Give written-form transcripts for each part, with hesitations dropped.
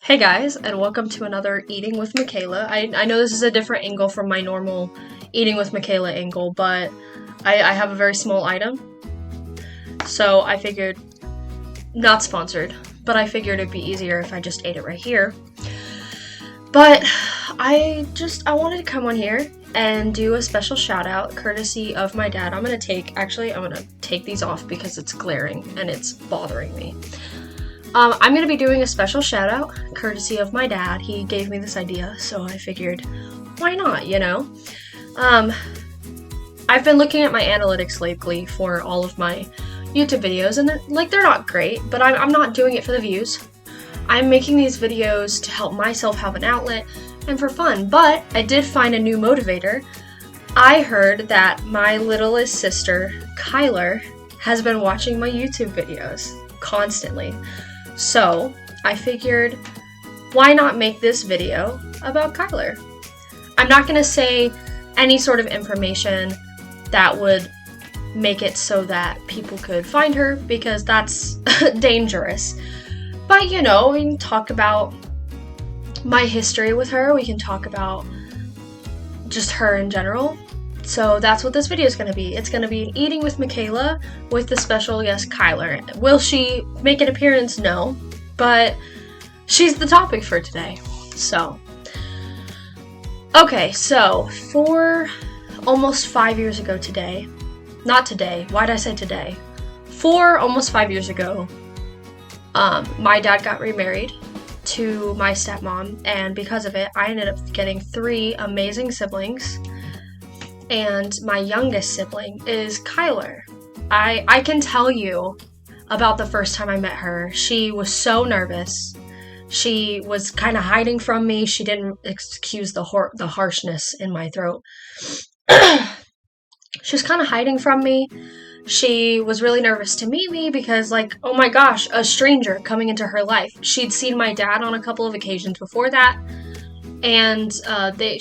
Hey guys, and welcome to another Eating with Mikaila. I know this is a different angle from my normal Eating with Mikaila angle, but I have a very small item. So I figured, not sponsored, but I figured it'd be easier if I just ate it right here. But I wanted to come on here and do a special shout out courtesy of my dad. I'm gonna take these off because it's glaring and it's bothering me. I'm going to be doing a special shout out courtesy of my dad. He gave me this idea, so I figured, why not, you know? I've been looking at my analytics lately for all of my YouTube videos, and they're not great, but I'm not doing it for the views. I'm making these videos to help myself have an outlet and for fun, but I did find a new motivator. I heard that my littlest sister, Kyler, has been watching my YouTube videos constantly. So, I figured, why not make this video about Kyler? I'm not going to say any sort of information that would make it so that people could find her, because that's dangerous. But, you know, we can talk about my history with her, we can talk about just her in general. So that's what this video is going to be. It's going to be Eating with Mikaila with the special guest Kyler. Will she make an appearance? No. But she's the topic for today. So, okay, so for almost 5 years ago today, not today, why'd I say today? For almost 5 years ago, my dad got remarried to my stepmom, and because of it, I ended up getting 3 amazing siblings. And my youngest sibling is Kyler. I can tell you about the first time I met her. She was so nervous. She was kind of hiding from me. She didn't excuse the harshness in my throat. She was kind of hiding from me. She was really nervous to meet me because, like, oh my gosh, a stranger coming into her life. She'd seen my dad on a couple of occasions before that. And I'm pretty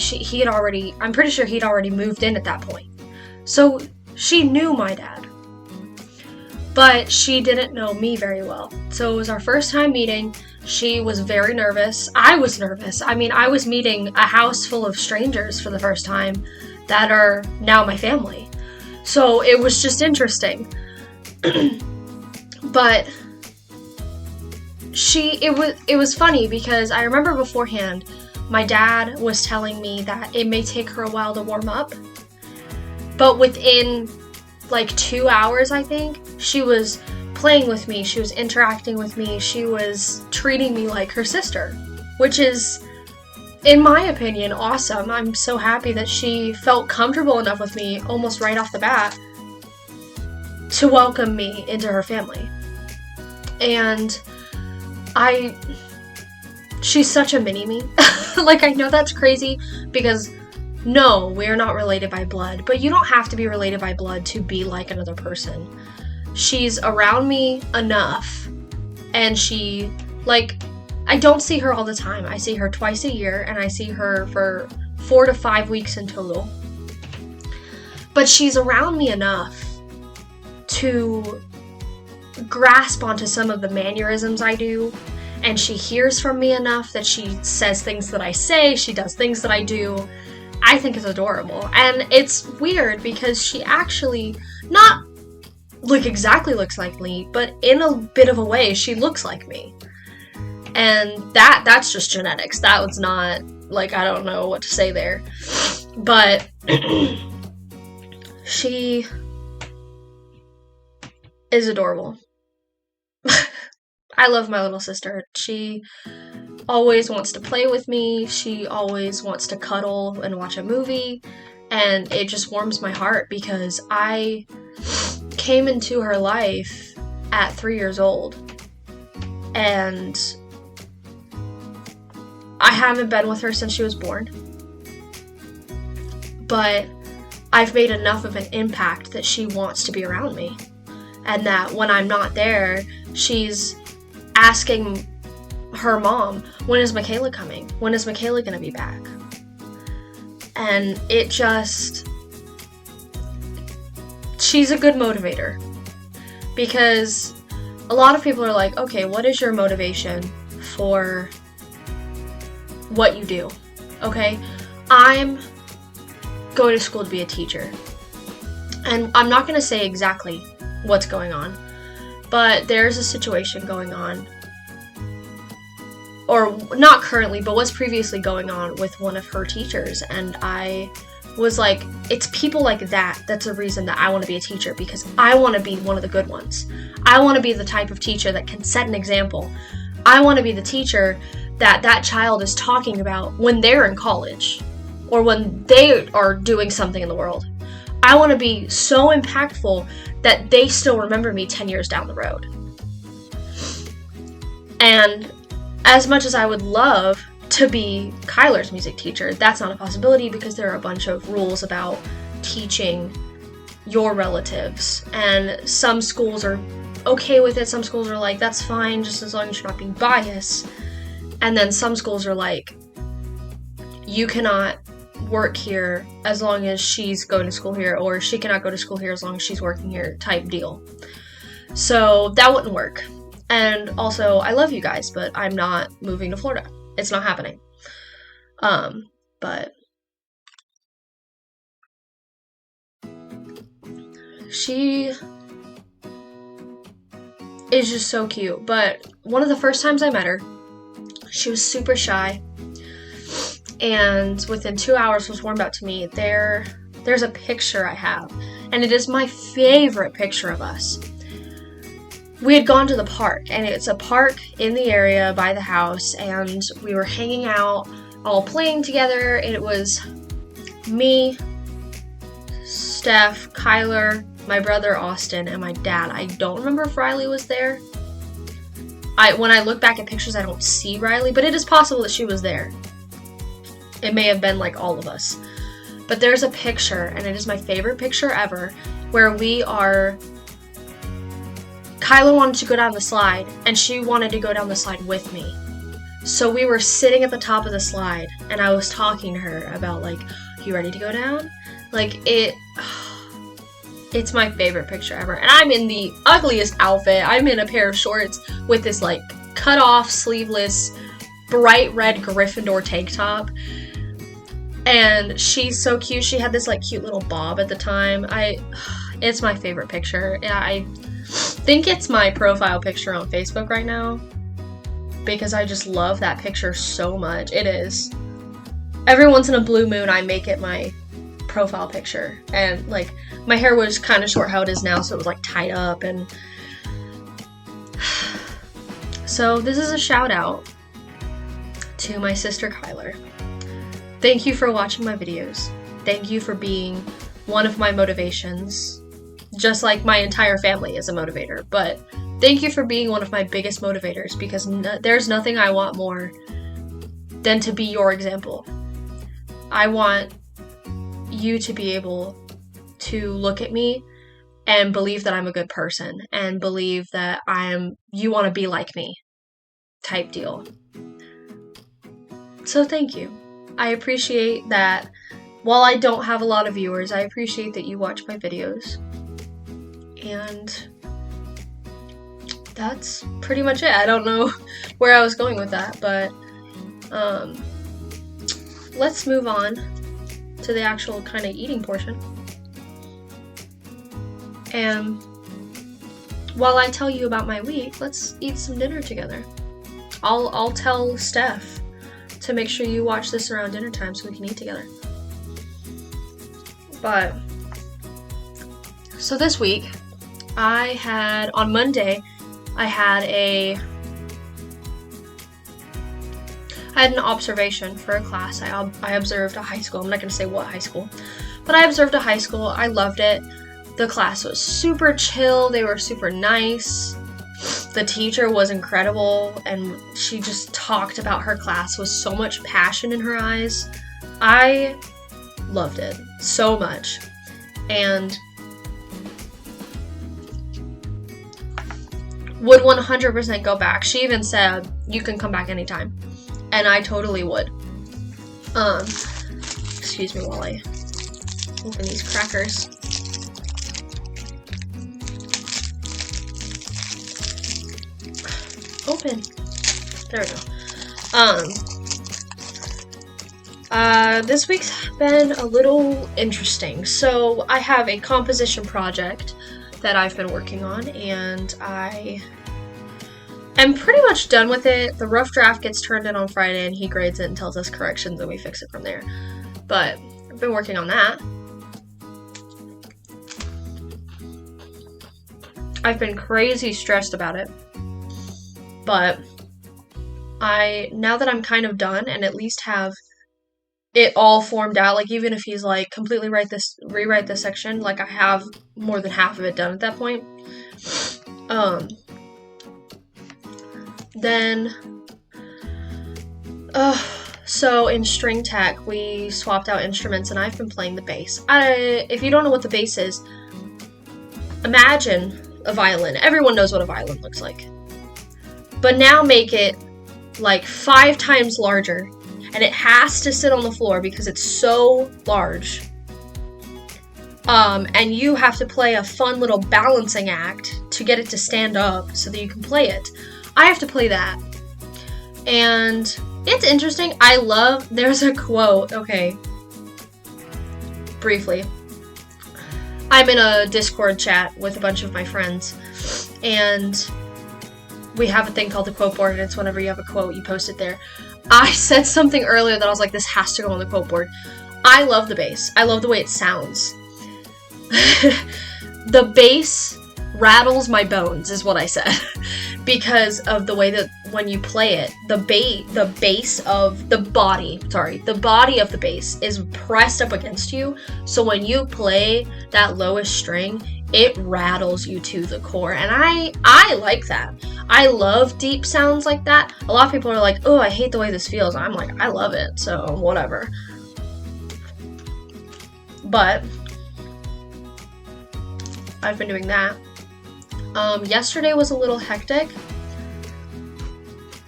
sure he'd already moved in at that point. So she knew my dad, but she didn't know me very well. So it was our first time meeting. She was very nervous. I was nervous. I mean, I was meeting a house full of strangers for the first time that are now my family. So it was just interesting. But it was funny because I remember beforehand, my dad was telling me that it may take her a while to warm up, but within like 2 hours, I think, she was playing with me, she was interacting with me, she was treating me like her sister, which is, in my opinion, awesome. I'm so happy that she felt comfortable enough with me almost right off the bat to welcome me into her family. And she's such a mini-me. Like, I know that's crazy because, no, we're not related by blood, but you don't have to be related by blood to be like another person. She's around me enough, and I don't see her all the time. I see her twice a year, and I see her for 4 to 5 weeks in total. But she's around me enough to grasp onto some of the mannerisms I do, and she hears from me enough that she says things that I say, she does things that I do. I think it's adorable. And it's weird because she actually not exactly looks like me, but in a bit of a way she looks like me. And that's just genetics. That was not, I don't know what to say there. But she is adorable. I love my little sister. She always wants to play with me. She always wants to cuddle and watch a movie. And it just warms my heart because I came into her life at 3 years old. And I haven't been with her since she was born. But I've made enough of an impact that she wants to be around me. And that when I'm not there, she's asking her mom, when is Mikaila coming? When is Mikaila gonna be back? And she's a good motivator. Because a lot of people are like, okay, what is your motivation for what you do, okay? I'm going to school to be a teacher. And I'm not going to say exactly what's going on, but there's a situation going on, or not currently, but was previously going on with one of her teachers, and I was like, it's people like that that's a reason that I want to be a teacher, because I want to be one of the good ones. I want to be the type of teacher that can set an example. I want to be the teacher that that child is talking about when they're in college, or when they are doing something in the world. I want to be so impactful that they still remember me 10 years down the road. And as much as I would love to be Kyler's music teacher, that's not a possibility, because there are a bunch of rules about teaching your relatives. And some schools are okay with it. Some schools are like, that's fine, just as long as you're not being biased. And then some schools are like, you cannot work here as long as she's going to school here, or she cannot go to school here as long as she's working here, type deal. So that wouldn't work. And also, I love you guys, but I'm not moving to Florida. It's not happening. But she is just so cute. But one of the first times I met her, she was super shy, and within 2 hours was warmed up to me. There's a picture I have, and it is my favorite picture of us. We had gone to the park, and it's a park in the area by the house, and we were hanging out, all playing together. It was me, Steph, Kyler, my brother Austin, and my dad. I don't remember if Riley was there. When I look back at pictures, I don't see Riley, but it is possible that she was there. It may have been like all of us. But there's a picture, and it is my favorite picture ever, where we are... Kyla wanted to go down the slide, and she wanted to go down the slide with me. So we were sitting at the top of the slide, and I was talking to her about, like, you ready to go down? Like, it's my favorite picture ever. And I'm in the ugliest outfit. I'm in a pair of shorts with this, like, cut-off, sleeveless, bright red Gryffindor tank top. And she's so cute. She had this, like, cute little bob at the time. It's my favorite picture. I think it's my profile picture on Facebook right now, because I just love that picture so much. It is. Every once in a blue moon, I make it my profile picture. And, like, my hair was kind of short how it is now, so it was, like, tied up. And so this is a shout out to my sister Kyler. Thank you for watching my videos. Thank you for being one of my motivations. Just like my entire family is a motivator. But thank you for being one of my biggest motivators, because there's nothing I want more than to be your example. I want you to be able to look at me and believe that I'm a good person, and believe that you want to be like me, type deal. So thank you. I appreciate that. While I don't have a lot of viewers, I appreciate that you watch my videos. And that's pretty much it. I don't know where I was going with that, but let's move on to the actual kind of eating portion. And while I tell you about my week, let's eat some dinner together. I'll tell Steph to make sure you watch this around dinner time so we can eat together. But so this week, on Monday, I had an observation for a class. I observed a high school. I'm not going to say what high school, but I observed a high school. I loved it. The class was super chill. They were super nice. The teacher was incredible, and she just talked about her class with so much passion in her eyes. I loved it so much. And would 100% go back. She even said, you can come back anytime. And I totally would. Excuse me while I open these crackers. Open. There we go. This week's been a little interesting. So I have a composition project that I've been working on, and I am pretty much done with it. The rough draft gets turned in on Friday, and he grades it and tells us corrections, and we fix it from there. But I've been working on that. I've been crazy stressed about it, but now that I'm kind of done and at least have it all formed out, like even if he's like completely rewrite this section, like I have more than half of it done at that point. Then so in string tech we swapped out instruments and I've been playing the bass. If you don't know what the bass is, imagine a violin. Everyone knows what a violin looks like. But now make it like 5 times larger, and it has to sit on the floor because it's so large. And you have to play a fun little balancing act to get it to stand up so that you can play it. I have to play that. And it's interesting. There's a quote, okay, briefly. I'm in a Discord chat with a bunch of my friends, and we have a thing called the quote board, and it's whenever you have a quote, you post it there. I said something earlier that I was like, this has to go on the quote board. I love the bass. I love the way it sounds. The bass rattles my bones, is what I said. Because of the way that when you play it, the body of the bass is pressed up against you. So when you play that lowest string, it rattles you to the core. And I like that. I love deep sounds like that. A lot of people are like, oh, I hate the way this feels. I'm like, I love it, so whatever. But I've been doing that. Yesterday was a little hectic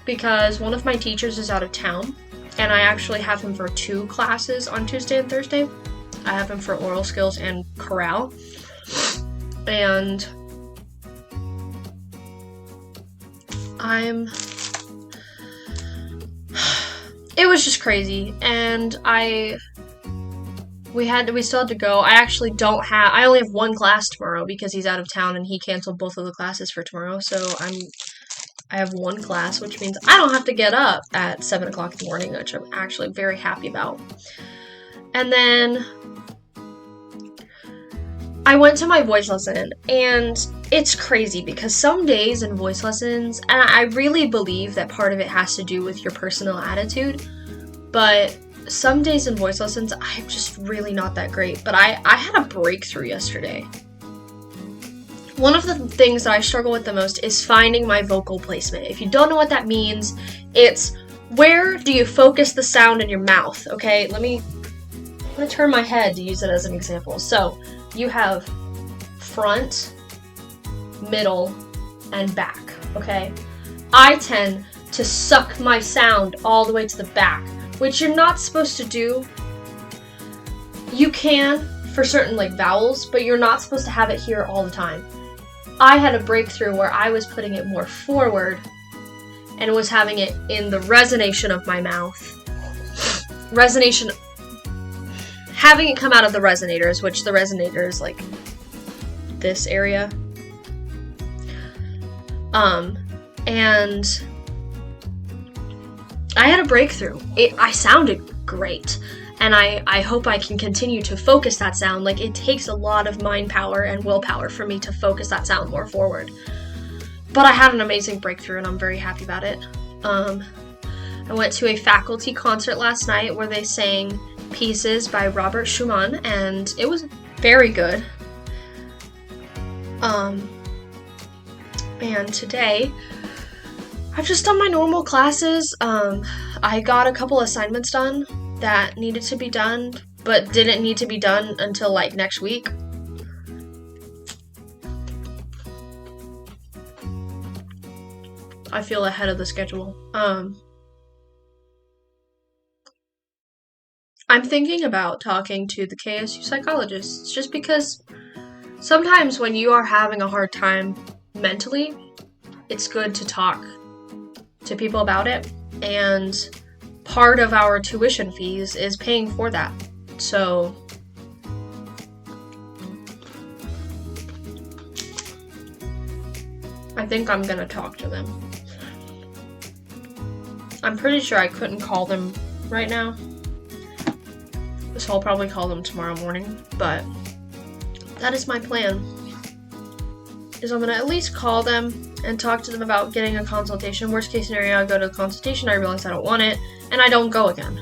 because one of my teachers is out of town, and I actually have him for 2 classes on Tuesday and Thursday. I have him for oral skills and chorale. And it was just crazy, and we still had to go. I only have 1 class tomorrow because he's out of town and he canceled both of the classes for tomorrow, so I have 1 class, which means I don't have to get up at 7 o'clock in the morning, which I'm actually very happy about. And then I went to my voice lesson, and it's crazy because some days in voice lessons, and I really believe that part of it has to do with your personal attitude, but some days in voice lessons, I'm just really not that great. But I had a breakthrough yesterday. One of the things that I struggle with the most is finding my vocal placement. If you don't know what that means, it's where do you focus the sound in your mouth, okay? I'm gonna turn my head to use it as an example. So, you have front, middle, and back, okay? I tend to suck my sound all the way to the back, which you're not supposed to do. You can for certain like vowels, but you're not supposed to have it here all the time. I had a breakthrough where I was putting it more forward and was having it in the resonation of my mouth. Having it come out of the resonators, which the resonator is like this area. And I had a breakthrough. I sounded great. And I hope I can continue to focus that sound. Like, it takes a lot of mind power and willpower for me to focus that sound more forward. But I had an amazing breakthrough, and I'm very happy about it. I went to a faculty concert last night where they sang pieces by Robert Schumann, and it was very good. And today, I've just done my normal classes. I got a couple assignments done that needed to be done, but didn't need to be done until like next week. I feel ahead of the schedule. I'm thinking about talking to the KSU psychologists, just because sometimes when you are having a hard time mentally, it's good to talk to people about it, and part of our tuition fees is paying for that. So I think I'm gonna talk to them. I'm pretty sure I couldn't call them right now, so I'll probably call them tomorrow morning, but that is my plan. Is I'm gonna at least call them and talk to them about getting a consultation. Worst case scenario, I go to the consultation, I realize I don't want it, and I don't go again.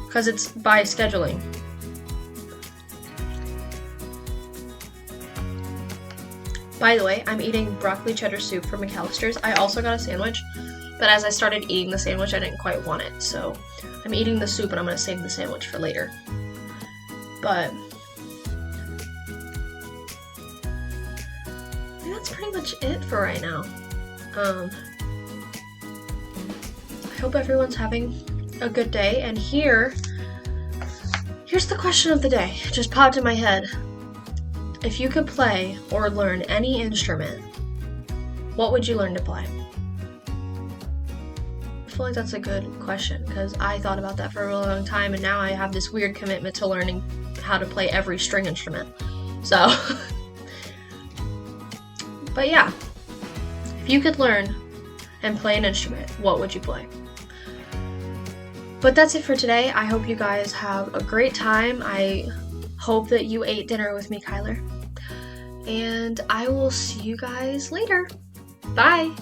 Because it's by scheduling. By the way, I'm eating broccoli cheddar soup from McAllister's. I also got a sandwich, but as I started eating the sandwich, I didn't quite want it. So I'm eating the soup and I'm gonna save the sandwich for later. But that's pretty much it for right now. I hope everyone's having a good day, and here's the question of the day. It just popped in my head. If you could play or learn any instrument, what would you learn to play? I feel like that's a good question, because I thought about that for a really long time, and now I have this weird commitment to learning how to play every string instrument. So but yeah, if you could learn and play an instrument, what would you play? But that's it for today. I hope you guys have a great time. I hope that you ate dinner with me, Mikaila. And I will see you guys later. Bye!